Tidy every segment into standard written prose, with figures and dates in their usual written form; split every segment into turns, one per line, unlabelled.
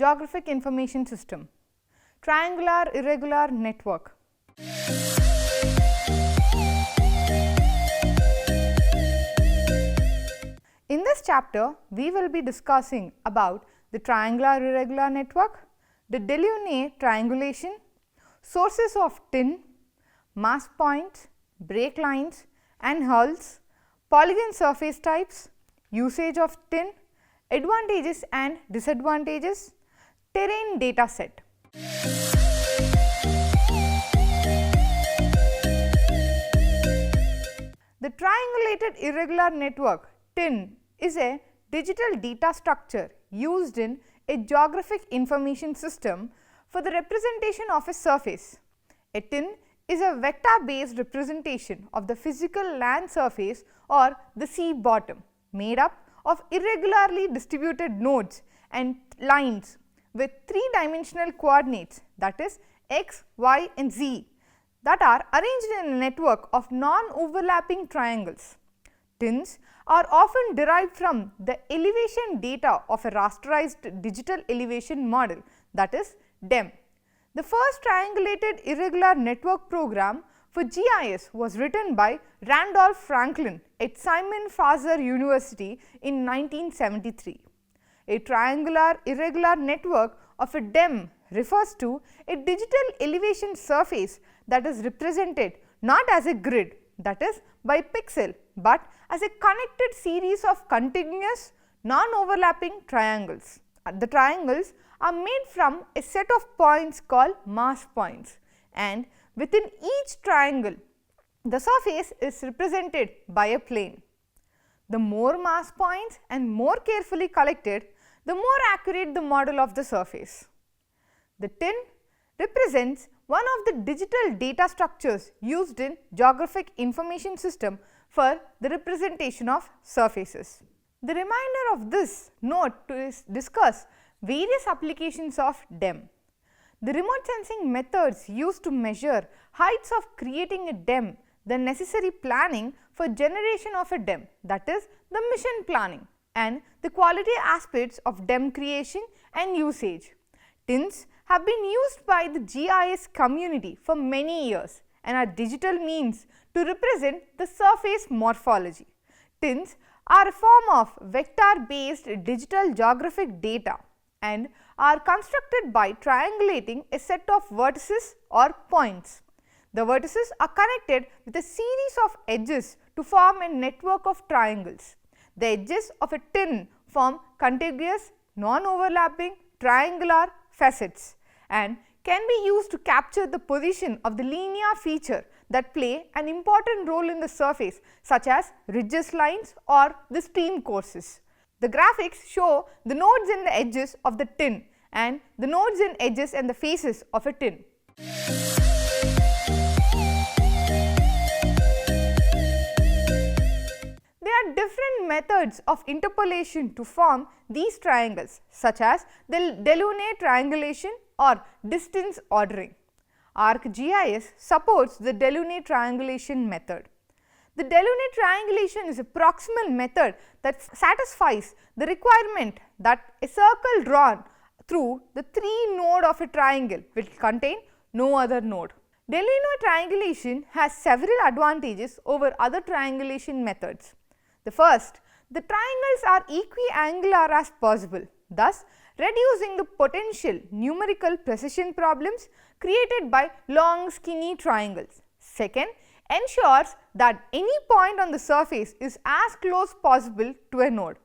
Geographic Information System, Triangular Irregular Network. In this chapter, we will be discussing about the triangular irregular network, the Delaunay triangulation, sources of tin, mass points, break lines and hulls, polygon surface types, usage of tin, advantages and disadvantages, terrain data set. The triangulated irregular network TIN is a digital data structure used in a geographic information system for the representation of a surface. A TIN is a vector-based representation of the physical land surface or the sea bottom, made up of irregularly distributed nodes and lines with three-dimensional coordinates, that is x, y and z, that are arranged in a network of non-overlapping triangles. TINs are often derived from the elevation data of a rasterized digital elevation model, that is DEM. The first triangulated irregular network program for GIS was written by Randolph Franklin at Simon Fraser University in 1973. A triangular irregular network of a DEM refers to a digital elevation surface that is represented not as a grid, that is by pixel, but as a connected series of continuous non-overlapping triangles. The triangles are made from a set of points called mass points, and within each triangle the surface is represented by a plane. The more mass points and more carefully collected, the more accurate the model of the surface. The TIN represents one of the digital data structures used in geographic information system for the representation of surfaces. The remainder of this note is discuss various applications of DEM. The remote sensing methods used to measure heights of creating a DEM, the necessary planning for generation of a DEM, that is the mission planning, and the quality aspects of DEM creation and usage. TINs have been used by the GIS community for many years and are digital means to represent the surface morphology. TINs are a form of vector-based digital geographic data and are constructed by triangulating a set of vertices or points. The vertices are connected with a series of edges to form a network of triangles. The edges of a TIN form contiguous, non-overlapping, triangular facets and can be used to capture the position of the linear feature that play an important role in the surface, such as ridges, lines or the stream courses. The graphics show the nodes and the edges of the TIN and the nodes and edges and the faces of a TIN. There are different methods of interpolation to form these triangles, such as the Delaunay triangulation or distance ordering. ArcGIS supports the Delaunay triangulation method. The Delaunay triangulation is a proximal method that satisfies the requirement that a circle drawn through the three node of a triangle will contain no other node. Delaunay triangulation has several advantages over other triangulation methods. The first, the triangles are equiangular as possible, thus reducing the potential numerical precision problems created by long skinny triangles. Second, ensures that any point on the surface is as close possible to a node.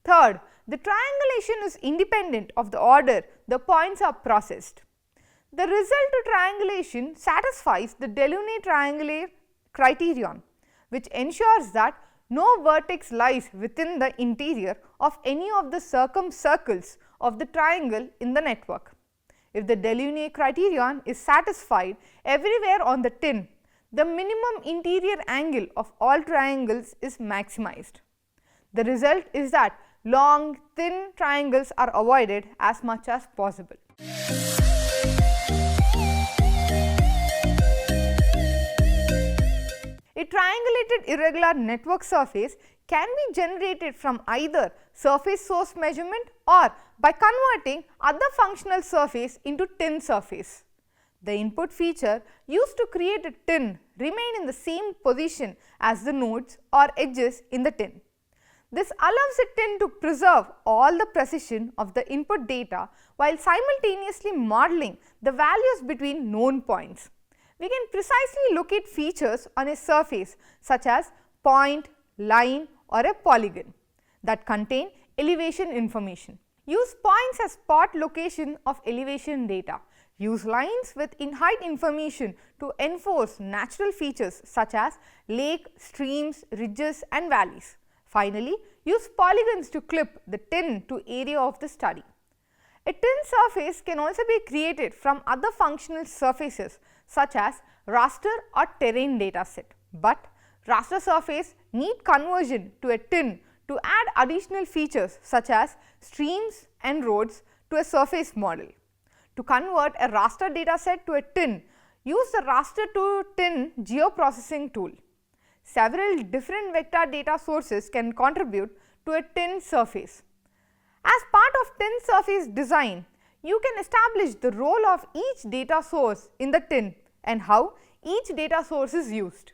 Third, the triangulation is independent of the order the points are processed. The result of triangulation satisfies the Delaunay triangular criterion, which ensures that no vertex lies within the interior of any of the circumcircles of the triangle in the network. If the Delaunay criterion is satisfied everywhere on the TIN, the minimum interior angle of all triangles is maximized. The result is that long, thin triangles are avoided as much as possible. A triangulated irregular network surface can be generated from either surface source measurement or by converting other functional surface into tin surface. The input feature used to create a tin remain in the same position as the nodes or edges in the tin. This allows a tin to preserve all the precision of the input data while simultaneously modeling the values between known points. We can precisely locate features on a surface such as point, line or a polygon that contain elevation information. Use points as spot location of elevation data. Use lines with in-height information to enforce natural features such as lake, streams, ridges and valleys. Finally, use polygons to clip the tin to area of the study. A tin surface can also be created from other functional surfaces such as raster or terrain dataset, but raster surface need conversion to a tin to add additional features such as streams and roads to a surface model. To convert a raster dataset to a tin, use the raster to tin geoprocessing tool. Several different vector data sources can contribute to a tin surface. As part of tin surface design, you can establish the role of each data source in the tin and how each data source is used.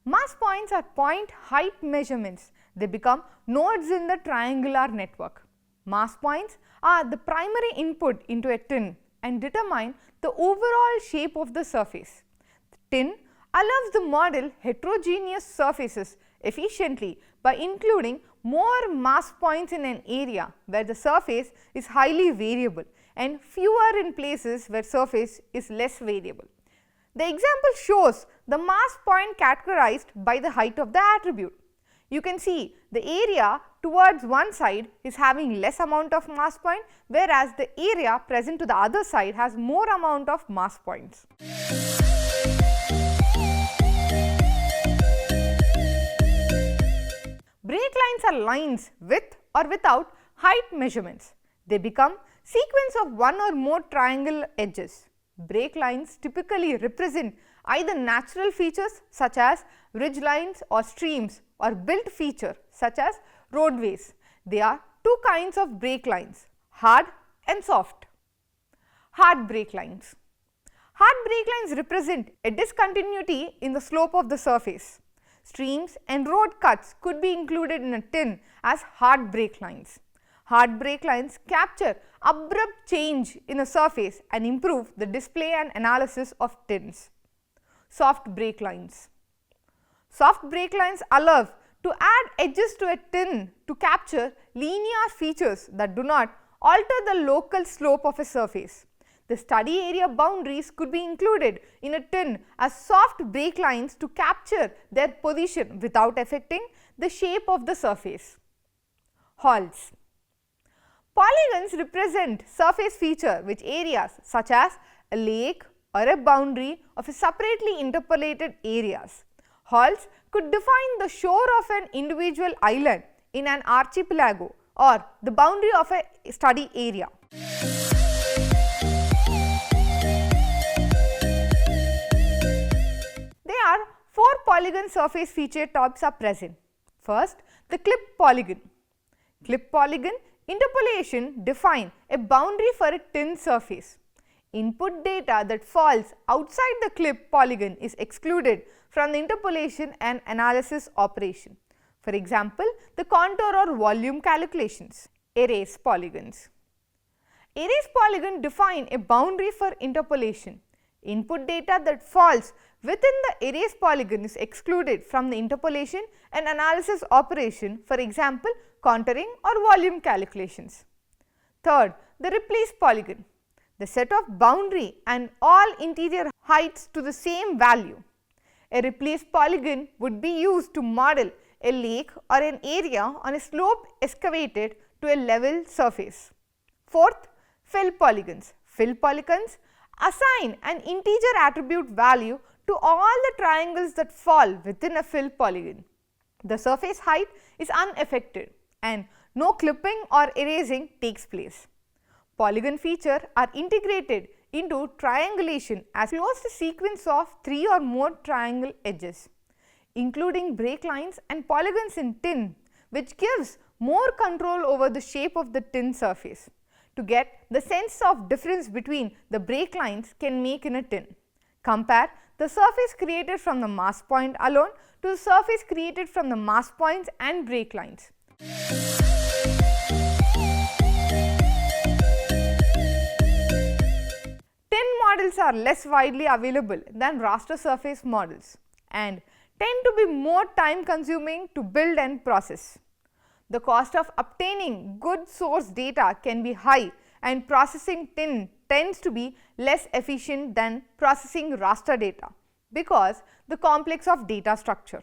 Mass points are point height measurements. They become nodes in the triangular network. Mass points are the primary input into a tin and determine the overall shape of the surface. The tin allows the model heterogeneous surfaces efficiently by including more mass points in an area where the surface is highly variable and fewer in places where surface is less variable. The example shows the mass point categorized by the height of the attribute. You can see the area towards one side is having less amount of mass point, whereas the area present to the other side has more amount of mass points. Break lines are lines with or without height measurements. They become sequence of one or more triangle edges. Break lines typically represent either natural features such as ridge lines or streams or built feature such as roadways. There are two kinds of break lines, hard and soft. Hard break lines. Hard break lines represent a discontinuity in the slope of the surface. Streams and road cuts could be included in a tin as hard break lines. Hard break lines capture abrupt change in a surface and improve the display and analysis of tins. Soft break lines. Soft break lines allow to add edges to a tin to capture linear features that do not alter the local slope of a surface. The study area boundaries could be included in a tin as soft break lines to capture their position without affecting the shape of the surface. Halls. Polygons represent surface feature which areas such as a lake or a boundary of a separately interpolated areas. Halls could define the shore of an individual island in an archipelago or the boundary of a study area. There are four polygon surface feature types are present. First, the clip polygon. Clip polygon interpolation define a boundary for a tin surface. Input data that falls outside the clip polygon is excluded from the interpolation and analysis operation. For example, the contour or volume calculations. Erase polygons. Erase polygon define a boundary for interpolation. Input data that falls within the erase polygon is excluded from the interpolation and analysis operation, for example, contouring or volume calculations. Third, the replace polygon. The set of boundary and all interior heights to the same value. A replace polygon would be used to model a lake or an area on a slope excavated to a level surface. Fourth, fill polygons. Fill polygons assign an integer attribute value to all the triangles that fall within a fill polygon. The surface height is unaffected and no clipping or erasing takes place. Polygon features are integrated into triangulation as closed sequence of three or more triangle edges. including break lines and polygons in tin, which gives more control over the shape of the tin surface. To get the sense of difference between the break lines can make in a tin. Compare the surface created from the mass point alone to the surface created from the mass points and break lines. Tin models are less widely available than raster surface models and tend to be more time consuming to build and process. The cost of obtaining good source data can be high and processing tin tends to be less efficient than processing raster data because the complex of data structure.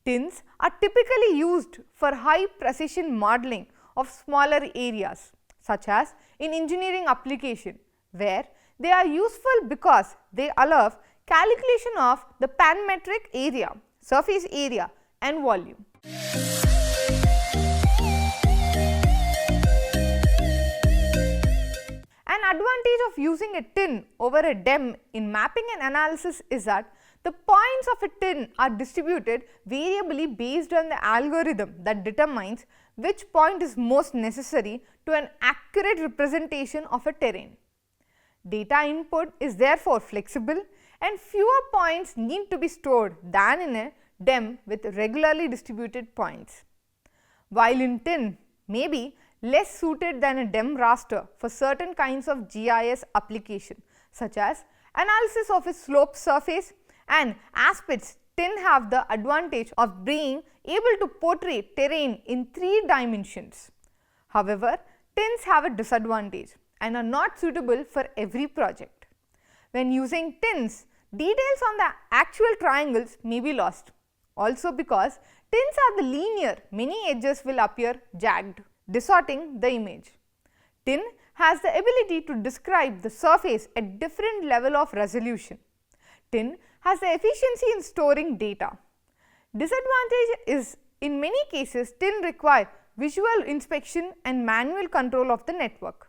Tins are typically used for high precision modeling of smaller areas such as in engineering application, where they are useful because they allow calculation of the panmetric area, surface area and volume. An advantage of using a tin over a DEM in mapping and analysis is that the points of a tin are distributed variably based on the algorithm that determines which point is most necessary to an accurate representation of a terrain. Data input is therefore flexible and fewer points need to be stored than in a DEM with regularly distributed points. While in tin may be less suited than a DEM raster for certain kinds of GIS application such as analysis of a sloped surface and aspects, tin have the advantage of being able to portray terrain in 3 dimensions. However, tins have a disadvantage and are not suitable for every project. When using tins, details on the actual triangles may be lost. Also because tins are the linear, many edges will appear jagged, distorting the image. Tin has the ability to describe the surface at different level of resolution. Tin has the efficiency in storing data. Disadvantage is in many cases tin require visual inspection and manual control of the network.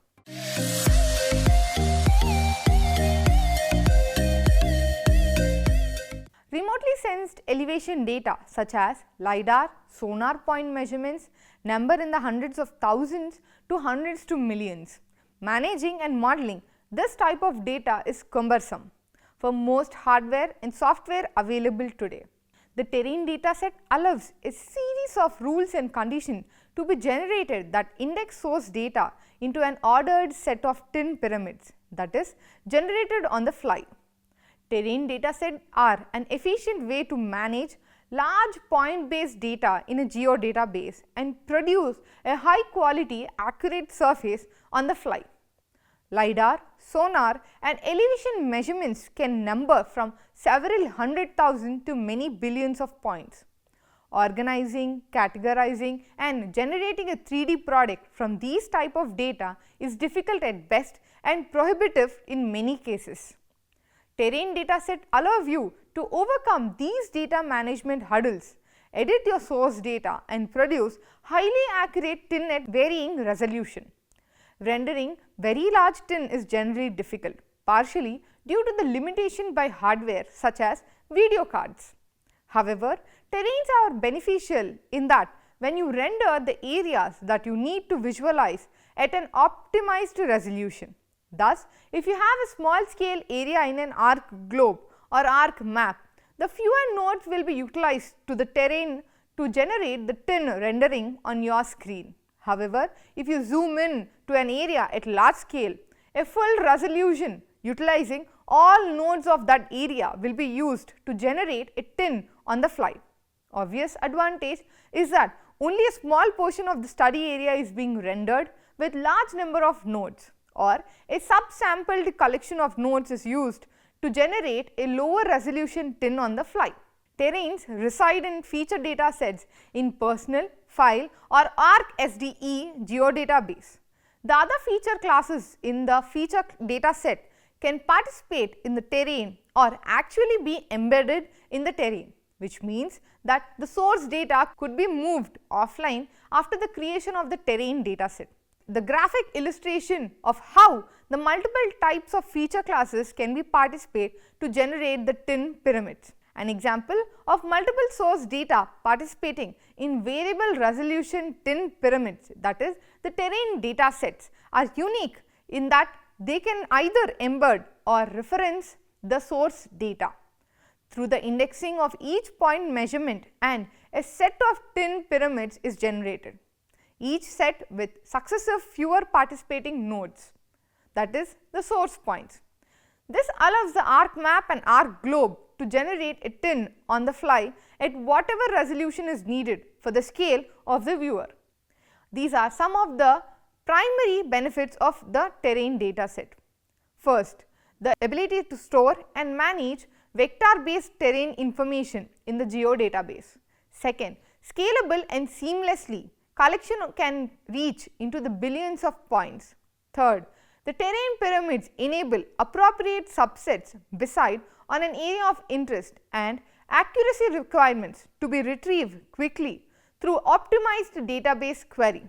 Remotely sensed elevation data such as LiDAR, sonar point measurements number in the hundreds of thousands to hundreds to millions. Managing and modeling this type of data is cumbersome for most hardware and software available today. The terrain dataset allows a series of rules and conditions to be generated that index source data into an ordered set of tin pyramids, that is generated on the fly. Terrain datasets are an efficient way to manage large point-based data in a geodatabase and produce a high-quality, accurate surface on the fly. LiDAR, sonar and elevation measurements can number from several 100,000 to many billions of points. Organizing, categorizing and generating a 3D product from these type of data is difficult at best and prohibitive in many cases. Terrain dataset allows you to overcome these data management hurdles, edit your source data and produce highly accurate tin at varying resolution. Rendering very large tin is generally difficult, partially due to the limitation by hardware such as video cards. However, terrains are beneficial in that when you render the areas that you need to visualize at an optimized resolution. Thus, if you have a small scale area in an arc globe or arc map, the fewer nodes will be utilized to the terrain to generate the tin rendering on your screen. However, if you zoom in to an area at large scale, a full resolution utilizing all nodes of that area will be used to generate a tin on the fly. Obvious advantage is that only a small portion of the study area is being rendered with large number of nodes, or a subsampled collection of nodes is used to generate a lower resolution tin on the fly. Terrains reside in feature data sets in personal, file or ArcSDE geodatabase. The other feature classes in the feature data set can participate in the terrain or actually be embedded in the terrain, which means that the source data could be moved offline after the creation of the terrain dataset. The graphic illustration of how the multiple types of feature classes can be participate to generate the tin pyramids. An example of multiple source data participating in variable resolution tin pyramids, that is the terrain data sets, are unique in that they can either embed or reference the source data. Through the indexing of each point measurement, and a set of tin pyramids is generated, each set with successive fewer participating nodes, that is the source points. This allows the arc map and arc globe to generate a tin on the fly at whatever resolution is needed for the scale of the viewer. These are some of the primary benefits of the terrain data set. First, the ability to store and manage vector-based terrain information in the geodatabase. Second, scalable and seamlessly collection can reach into the billions of points. Third, the terrain pyramids enable appropriate subsets beside on an area of interest and accuracy requirements to be retrieved quickly through optimized database query.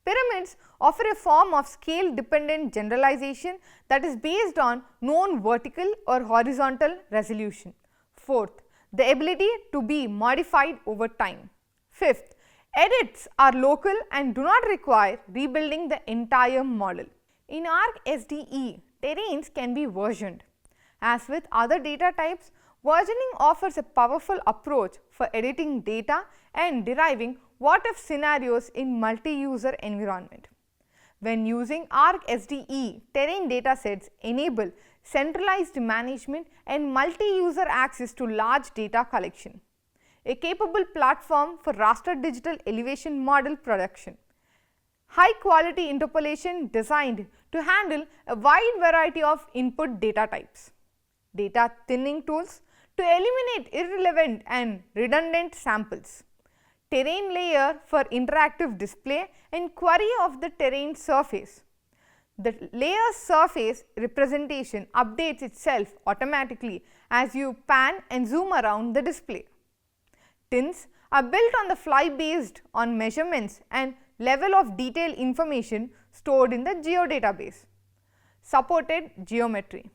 Pyramids offer a form of scale dependent generalization that is based on known vertical or horizontal resolution. Fourth, the ability to be modified over time. Fifth, edits are local and do not require rebuilding the entire model. In ArcSDE, terrains can be versioned. As with other data types, versioning offers a powerful approach for editing data and deriving what-if scenarios in multi-user environment. When using ArcSDE, terrain datasets enable centralized management and multi-user access to large data collection, a capable platform for raster digital elevation model production, high quality interpolation designed to handle a wide variety of input data types, data thinning tools to eliminate irrelevant and redundant samples, terrain layer for interactive display and query of the terrain surface. The layer surface representation updates itself automatically as you pan and zoom around the display. Tins are built on the fly based on measurements and level of detail information stored in the geodatabase. Supported geometry,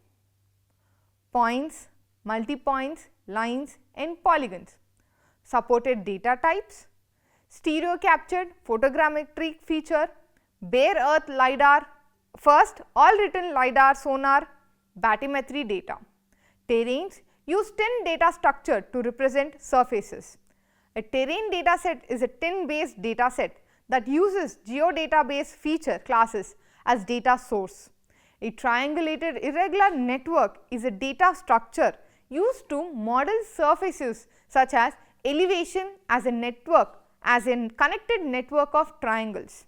points, multi-points, lines and polygons. Supported data types, stereo captured photogrammetric feature, bare earth LiDAR, first all written LiDAR sonar, bathymetry data. Terrains use tin data structure to represent surfaces. A terrain dataset is a tin based dataset that uses geodatabase feature classes as data source. A triangulated irregular network is a data structure used to model surfaces such as elevation as a network, as a connected network of triangles.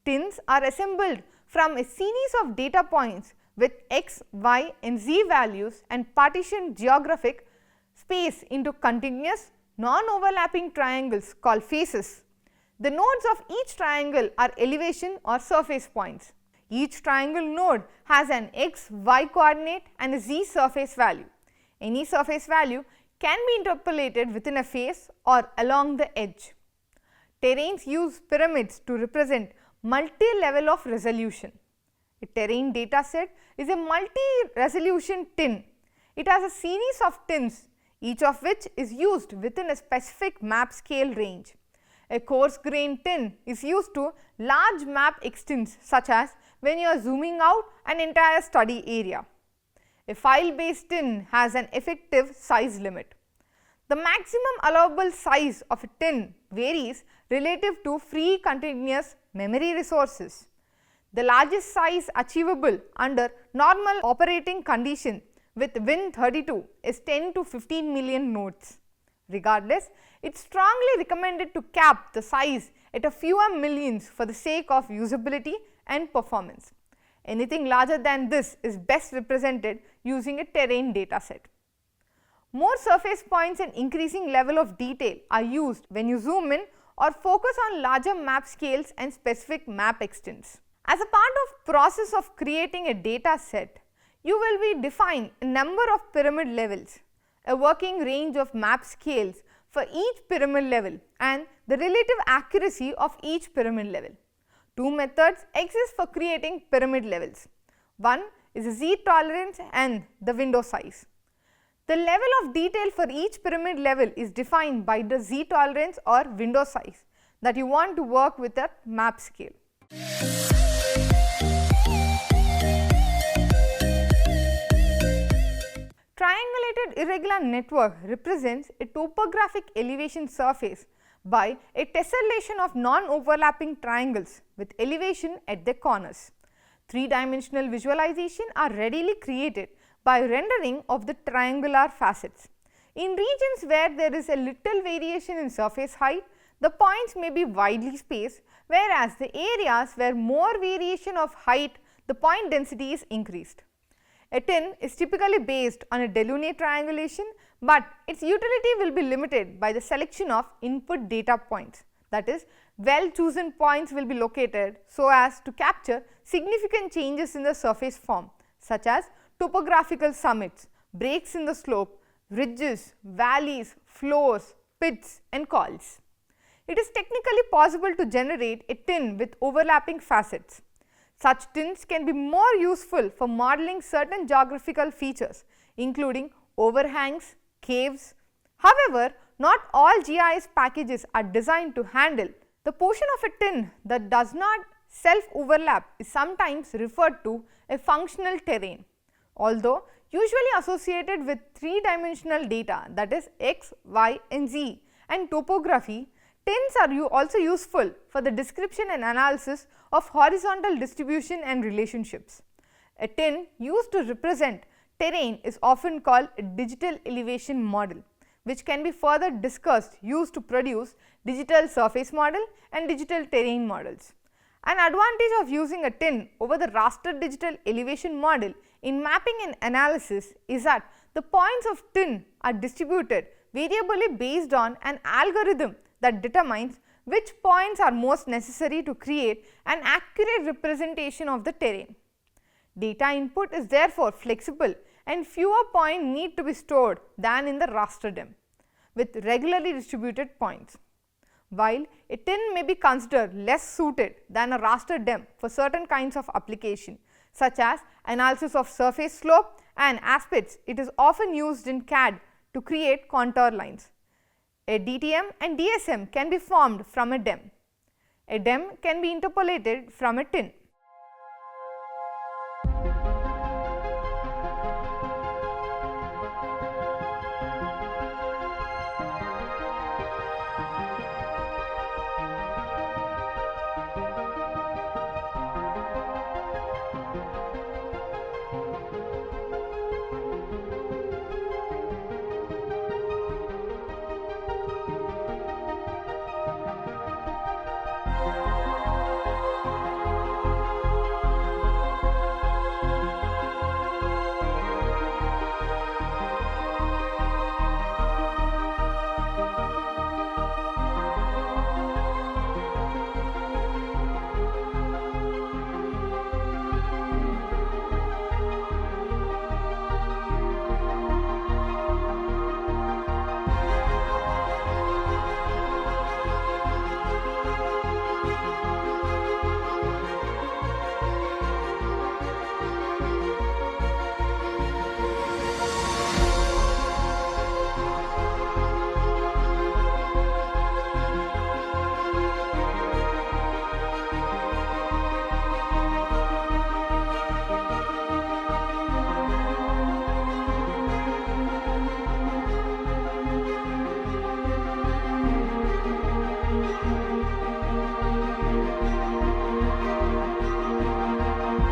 Tins are assembled from a series of data points with x, y and z values and partition geographic space into continuous non-overlapping triangles called faces. The nodes of each triangle are elevation or surface points. Each triangle node has an x, y coordinate and a z surface value. Any surface value can be interpolated within a face or along the edge. Terrains use pyramids to represent multi-level of resolution. A terrain dataset is a multi-resolution tin. It has a series of tins, each of which is used within a specific map scale range. A coarse grained tin is used to large map extents, such as when you are zooming out an entire study area. A file based tin has an effective size limit. The maximum allowable size of a tin varies relative to free continuous memory resources. The largest size achievable under normal operating condition with Win32 is 10 to 15 million nodes. Regardless, it is strongly recommended to cap the size at a fewer millions for the sake of usability and performance. Anything larger than this is best represented using a terrain dataset. More surface points and increasing level of detail are used when you zoom in or focus on larger map scales and specific map extents. As a part of process of creating a data set, you will be define a number of pyramid levels, a working range of map scales for each pyramid level and the relative accuracy of each pyramid level. Two methods exist for creating pyramid levels. One is the Z tolerance and the window size. The level of detail for each pyramid level is defined by the Z tolerance or window size that you want to work with at map scale. Triangulated irregular network represents a topographic elevation surface by a tessellation of non-overlapping triangles with elevation at their corners. Three-dimensional visualization are readily created by rendering of the triangular facets. In regions where there is a little variation in surface height, the points may be widely spaced, whereas the areas where more variation of height, the point density is increased. A tin is typically based on a delineate triangulation, but its utility will be limited by the selection of input data points. That is, well chosen points will be located so as to capture significant changes in the surface form, such as topographical summits, breaks in the slope, ridges, valleys, floors, pits and calls. It is technically possible to generate a tin with overlapping facets. Such tins can be more useful for modeling certain geographical features, including overhangs, caves. However, not all GIS packages are designed to handle. The portion of a tin that does not self-overlap is sometimes referred to a functional terrain. Although usually associated with three-dimensional data, that is x, y and z, and topography, tins are also useful for the description and analysis of horizontal distribution and relationships. A tin used to represent terrain is often called a digital elevation model, which can be further discussed used to produce digital surface model and digital terrain models. An advantage of using a tin over the raster digital elevation model in mapping and analysis is that the points of tin are distributed variably based on an algorithm that determines which points are most necessary to create an accurate representation of the terrain. Data input is therefore flexible and fewer points need to be stored than in the raster DEM with regularly distributed points. While a tin may be considered less suited than a raster DEM for certain kinds of application, such as analysis of surface slope and aspects, it is often used in CAD to create contour lines. A DTM and DSM can be formed from a DEM. A DEM can be interpolated from a tin.